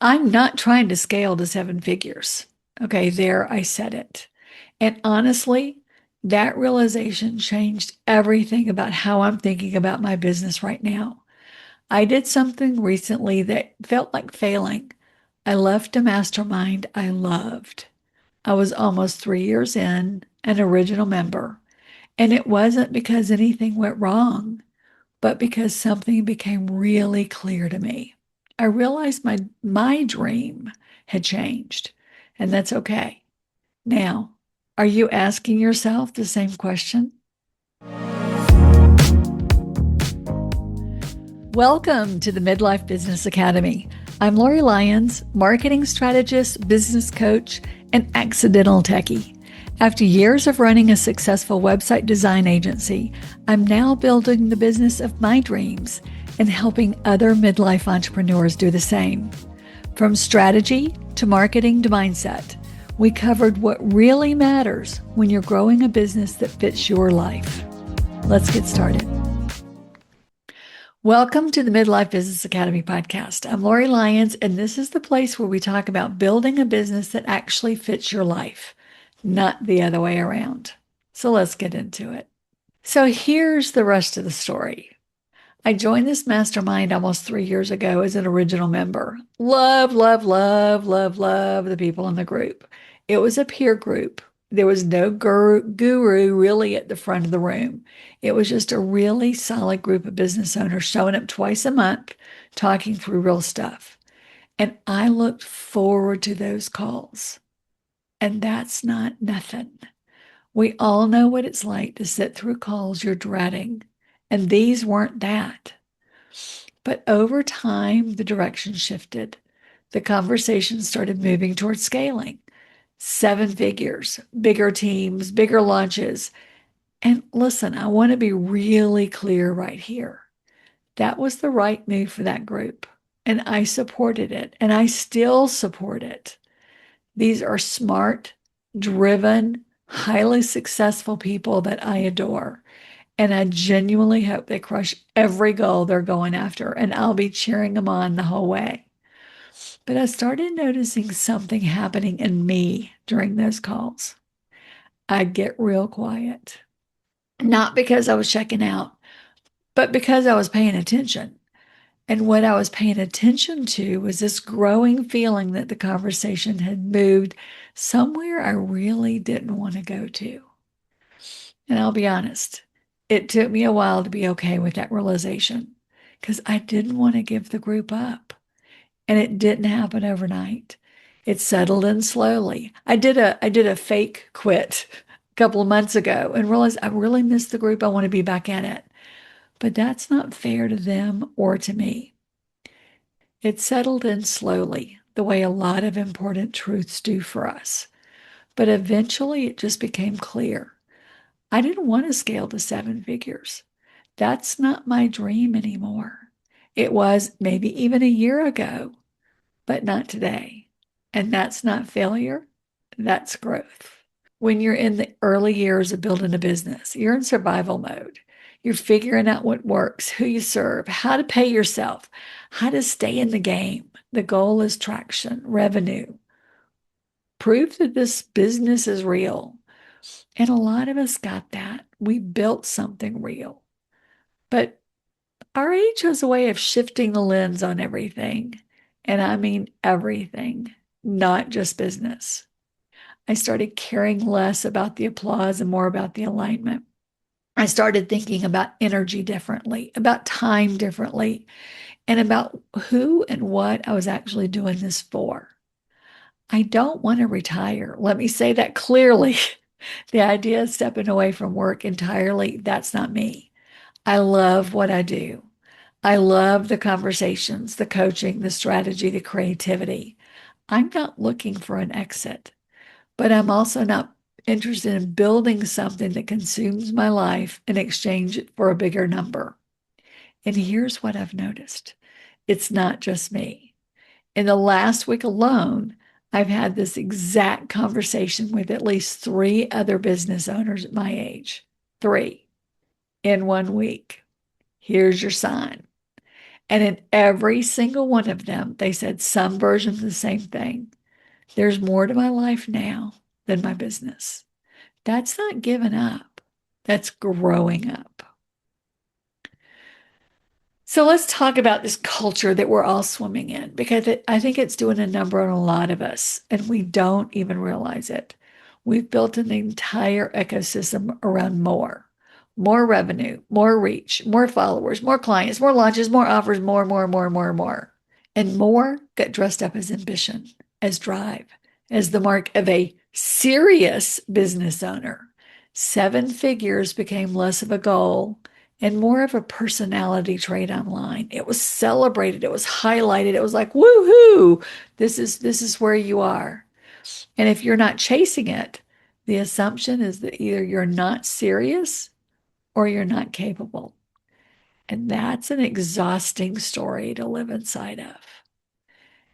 I'm not trying to scale to seven figures. Okay, there I said it. And honestly, that realization changed everything about how I'm thinking about my business right now. I did something recently that felt like failing. I left a mastermind I loved. I was almost 3 years in, an original member. And it wasn't because anything went wrong, but because something became really clear to me. I realized my dream had changed, and that's okay. Now, are you asking yourself the same question? Welcome to the Midlife Business Academy. I'm Lori Lyons, marketing strategist, business coach, and accidental techie. After years of running a successful website design agency, I'm now building the business of my dreams and helping other midlife entrepreneurs do the same. From strategy to marketing to mindset, we covered what really matters when you're growing a business that fits your life. Let's get started. Welcome to the Midlife Business Academy podcast. I'm Lori Lyons, and this is the place where we talk about building a business that actually fits your life, not the other way around. So let's get into it. So here's the rest of the story. I joined this mastermind almost 3 years ago as an original member. Love, love, love, love, love the people in the group. It was a peer group. There was no guru really at the front of the room. It was just a really solid group of business owners showing up twice a month, talking through real stuff. And I looked forward to those calls. And that's not nothing. We all know what it's like to sit through calls you're dreading. And these weren't that. But over time, the direction shifted. The conversation started moving towards scaling. Seven figures, bigger teams, bigger launches. And listen, I want to be really clear right here. That was the right move for that group. And I supported it, and I still support it. These are smart, driven, highly successful people that I adore. And I genuinely hope they crush every goal they're going after, and I'll be cheering them on the whole way. But I started noticing something happening in me during those calls. I'd get real quiet, not because I was checking out, but because I was paying attention. And what I was paying attention to was this growing feeling that the conversation had moved somewhere I really didn't want to go to. And I'll be honest, it took me a while to be okay with that realization because I didn't want to give the group up. And it didn't happen overnight. It settled in slowly. I did a fake quit a couple of months ago and realized I really missed the group. I want to be back in it. But that's not fair to them or to me. It settled in slowly, the way a lot of important truths do for us. But eventually it just became clear. I didn't want to scale to seven figures. That's not my dream anymore. It was maybe even a year ago, but not today. And that's not failure, that's growth. When you're in the early years of building a business, you're in survival mode. You're figuring out what works, who you serve, how to pay yourself, how to stay in the game. The goal is traction, revenue, proof that this business is real. And a lot of us got that. We built something real. But our age has a way of shifting the lens on everything. And I mean everything, not just business. I started caring less about the applause and more about the alignment. I started thinking about energy differently, about time differently, and about who and what I was actually doing this for. I don't want to retire. Let me say that clearly. The idea of stepping away from work entirely, that's not me. I love what I do. I love the conversations, the coaching, the strategy, the creativity. I'm not looking for an exit, but I'm also not interested in building something that consumes my life in exchange for a bigger number. And here's what I've noticed. It's not just me. In the last week alone, I've had this exact conversation with at least three other business owners at my age. Three in 1 week. Here's your sign. And in every single one of them, they said some version of the same thing. There's more to my life now than my business. That's not giving up. That's growing up. So let's talk about this culture that we're all swimming in because I think it's doing a number on a lot of us and we don't even realize it. We've built an entire ecosystem around more revenue, more reach, more followers, more clients, more launches, more offers, more. And more got dressed up as ambition, as drive, as the mark of a serious business owner. Seven figures became less of a goal and more of a personality trait online. It was celebrated, it was highlighted, it was like, woohoo, this is where you are. And if you're not chasing it, the assumption is that either you're not serious or you're not capable. And that's an exhausting story to live inside of.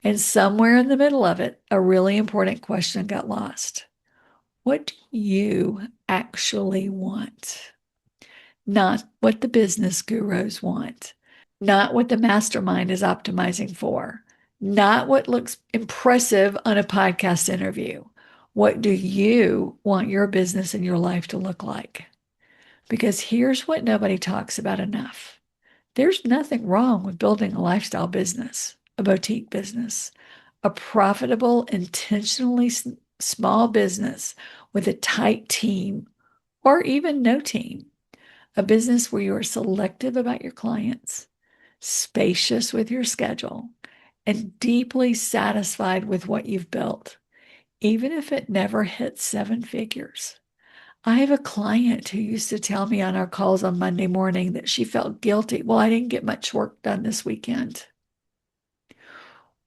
And somewhere in the middle of it, a really important question got lost. What do you actually want? Not what the business gurus want, not what the mastermind is optimizing for, not what looks impressive on a podcast interview. What do you want your business and your life to look like? Because here's what nobody talks about enough. There's nothing wrong with building a lifestyle business, a boutique business, a profitable, intentionally small business with a tight team or even no team, a business where you are selective about your clients, spacious with your schedule, and deeply satisfied with what you've built, even if it never hits seven figures. I have a client who used to tell me on our calls on Monday morning that she felt guilty. Well, I didn't get much work done this weekend.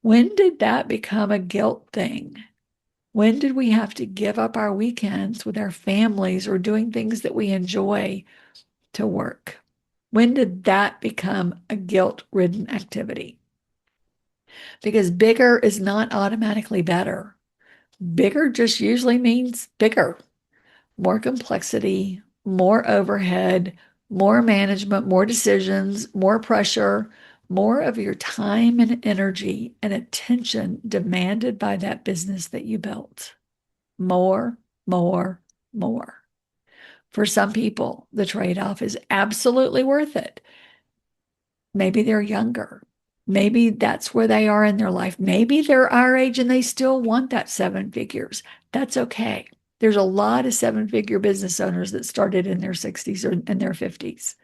When did that become a guilt thing? When did we have to give up our weekends with our families or doing things that we enjoy to work? When did that become a guilt-ridden activity? Because bigger is not automatically better. Bigger just usually means bigger. More complexity, more overhead, more management, more decisions, more pressure, more of your time and energy and attention demanded by that business that you built. More, more, more. For some people, the trade off is absolutely worth it. Maybe they're younger. Maybe that's where they are in their life. Maybe they're our age and they still want that seven figures. That's okay. There's a lot of seven-figure business owners that started in their 60s or in their 50s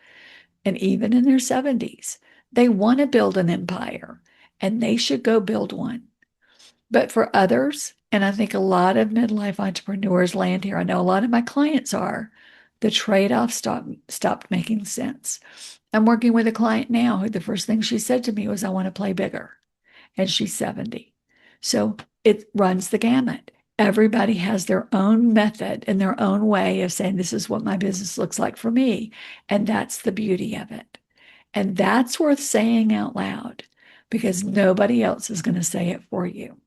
and even in their 70s. They want to build an empire and they should go build one. But for others, and I think a lot of midlife entrepreneurs land here, I know a lot of my clients are, the trade-off stopped making sense. I'm working with a client now who the first thing she said to me was, I want to play bigger. And she's 70. So it runs the gamut. Everybody has their own method and their own way of saying, this is what my business looks like for me. And that's the beauty of it. And that's worth saying out loud because nobody else is going to say it for you.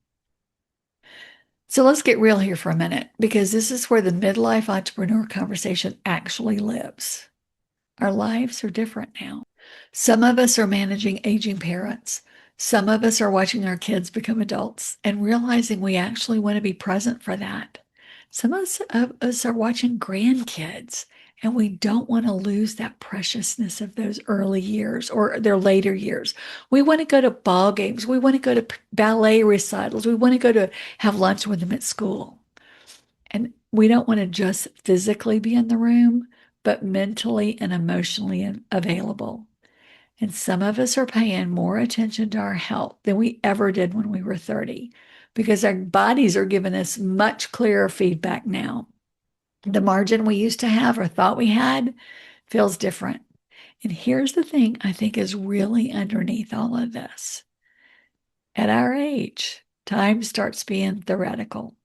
So let's get real here for a minute because this is where the midlife entrepreneur conversation actually lives. Our lives are different now. Some of us are managing aging parents. Some of us are watching our kids become adults and realizing we actually want to be present for that. Some of us are watching grandkids and we don't want to lose that preciousness of those early years or their later years. We want to go to ball games. We want to go to ballet recitals. We want to go to have lunch with them at school. And we don't want to just physically be in the room, but mentally and emotionally available. And some of us are paying more attention to our health than we ever did when we were 30 because our bodies are giving us much clearer feedback now. The margin we used to have or thought we had feels different. And here's the thing I think is really underneath all of this. At our age, time starts being theoretical.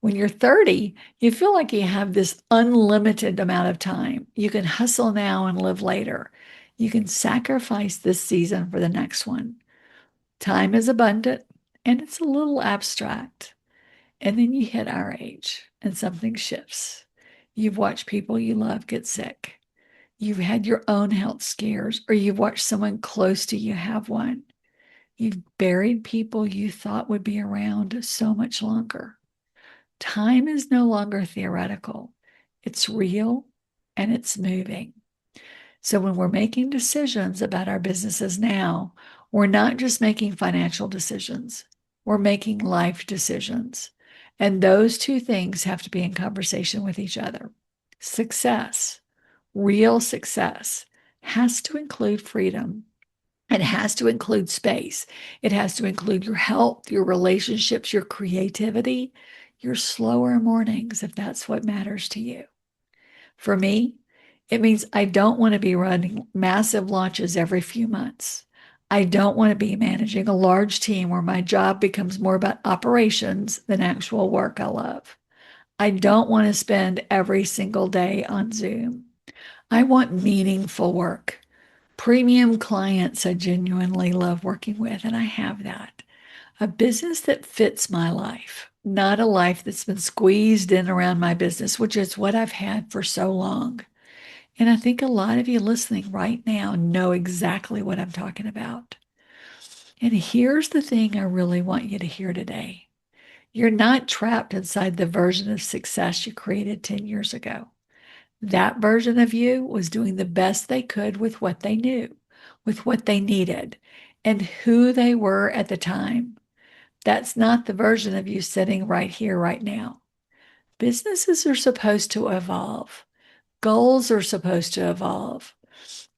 When you're 30, you feel like you have this unlimited amount of time. You can hustle now and live later. You can sacrifice this season for the next one. Time is abundant and it's a little abstract. And then you hit our age and something shifts. You've watched people you love get sick. You've had your own health scares, or you've watched someone close to you have one. You've buried people you thought would be around so much longer. Time is no longer theoretical, it's real and it's moving. So when we're making decisions about our businesses now, we're not just making financial decisions, we're making life decisions. And those two things have to be in conversation with each other. Success, real success, has to include freedom. It has to include space. It has to include your health, your relationships, your creativity, your slower mornings, if that's what matters to you. For me, it means I don't want to be running massive launches every few months. I don't want to be managing a large team where my job becomes more about operations than actual work I love. I don't want to spend every single day on Zoom. I want meaningful work, premium clients I genuinely love working with, and I have that. A business that fits my life, not a life that's been squeezed in around my business, which is what I've had for so long. And I think a lot of you listening right now know exactly what I'm talking about. And here's the thing I really want you to hear today. You're not trapped inside the version of success you created 10 years ago. That version of you was doing the best they could with what they knew, with what they needed, and who they were at the time. That's not the version of you sitting right here, right now. Businesses are supposed to evolve. Goals are supposed to evolve.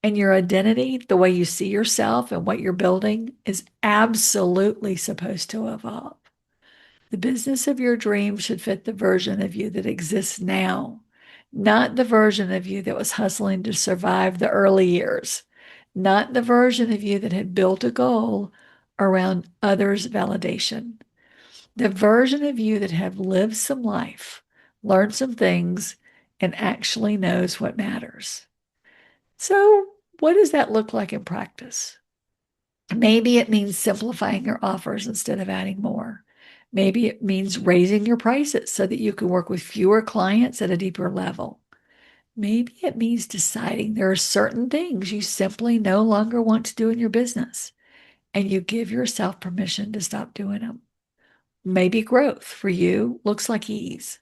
And your identity, the way you see yourself and what you're building, is absolutely supposed to evolve. The business of your dreams should fit the version of you that exists now, not the version of you that was hustling to survive the early years, not the version of you that had built a goal around others' validation, the version of you that have lived some life, learned some things, and actually knows what matters. So, what does that look like in practice? Maybe it means simplifying your offers instead of adding more. Maybe it means raising your prices so that you can work with fewer clients at a deeper level. Maybe it means deciding there are certain things you simply no longer want to do in your business and you give yourself permission to stop doing them. Maybe growth for you looks like ease,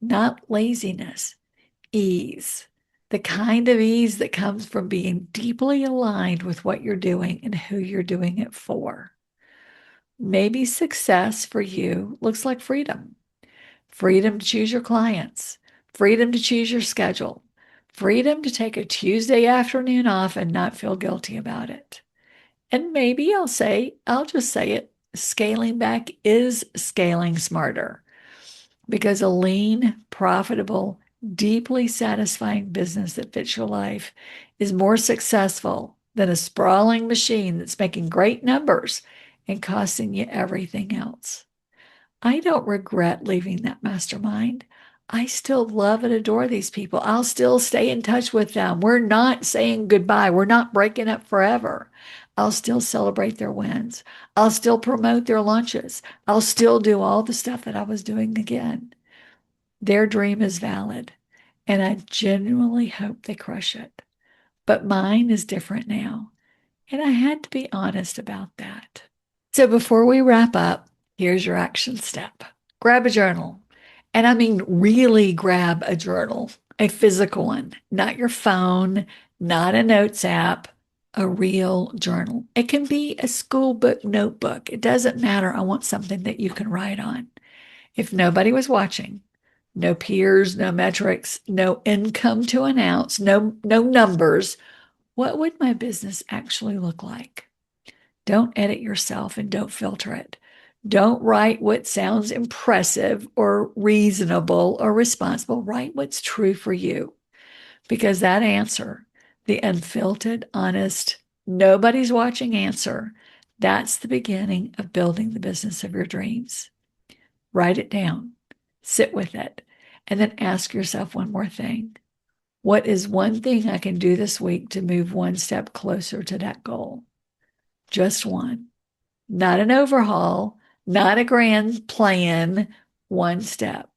not laziness, ease. The kind of ease that comes from being deeply aligned with what you're doing and who you're doing it for. Maybe success for you looks like freedom. Freedom to choose your clients, freedom to choose your schedule, freedom to take a Tuesday afternoon off and not feel guilty about it. And maybe I'll just say it, scaling back is scaling smarter because a lean, profitable, deeply satisfying business that fits your life is more successful than a sprawling machine that's making great numbers and costing you everything else. I don't regret leaving that mastermind. I still love and adore these people. I'll still stay in touch with them. We're not saying goodbye. We're not breaking up forever. I'll still celebrate their wins. I'll still promote their launches. I'll still do all the stuff that I was doing again. Their dream is valid, and I genuinely hope they crush it. But mine is different now, and I had to be honest about that. So before we wrap up, here's your action step. Grab a journal. And I mean, really grab a journal, a physical one, not your phone, not a notes app, a real journal. It can be a school book notebook. It doesn't matter. I want something that you can write on. If nobody was watching, no peers, no metrics, no income to announce, no numbers, what would my business actually look like? Don't edit yourself and don't filter it. Don't write what sounds impressive or reasonable or responsible. Write what's true for you because that answer, the unfiltered, honest, nobody's watching answer, that's the beginning of building the business of your dreams. Write it down, sit with it, and then ask yourself one more thing. What is one thing I can do this week to move one step closer to that goal? Just one. Not an overhaul, not a grand plan, one step,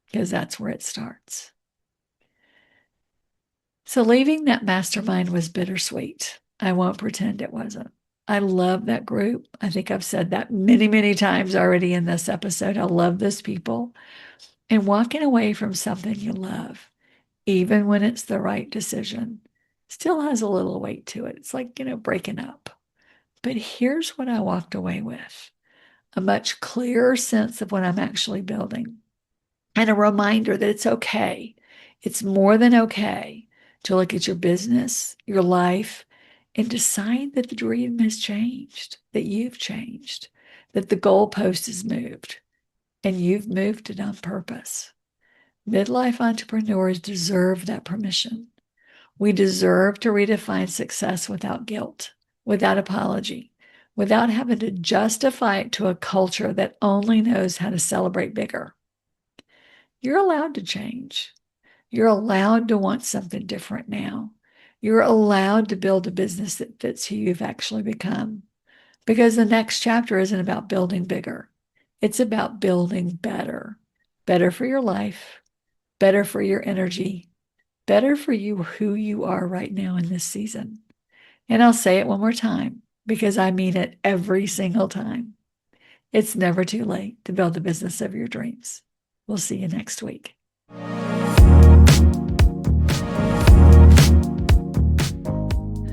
because that's where it starts. So leaving that mastermind was bittersweet. I won't pretend it wasn't. I love that group. I think I've said that many, many times already in this episode. I love those people. And walking away from something you love, even when it's the right decision, still has a little weight to it. It's like, breaking up. But here's what I walked away with: a much clearer sense of what I'm actually building, and a reminder that it's okay. It's more than okay to look at your business, your life, and decide that the dream has changed, that you've changed, that the goalpost has moved, and you've moved it on purpose. Midlife entrepreneurs deserve that permission. We deserve to redefine success without guilt, without apology, without having to justify it to a culture that only knows how to celebrate bigger. You're allowed to change. You're allowed to want something different now. You're allowed to build a business that fits who you've actually become. Because the next chapter isn't about building bigger. It's about building better. Better for your life, better for your energy, better for you, who you are right now in this season. And I'll say it one more time, because I mean it every single time. It's never too late to build the business of your dreams. We'll see you next week.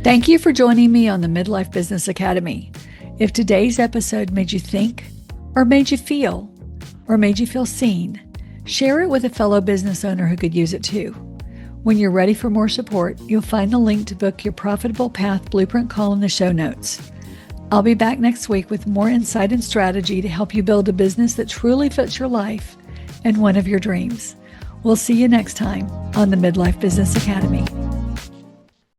Thank you for joining me on the Midlife Business Academy. If today's episode made you think, or made you feel, or made you feel seen, share it with a fellow business owner who could use it too. When you're ready for more support, you'll find the link to book your Profitable Path Blueprint call in the show notes. I'll be back next week with more insight and strategy to help you build a business that truly fits your life and one of your dreams. We'll see you next time on the Midlife Business Academy.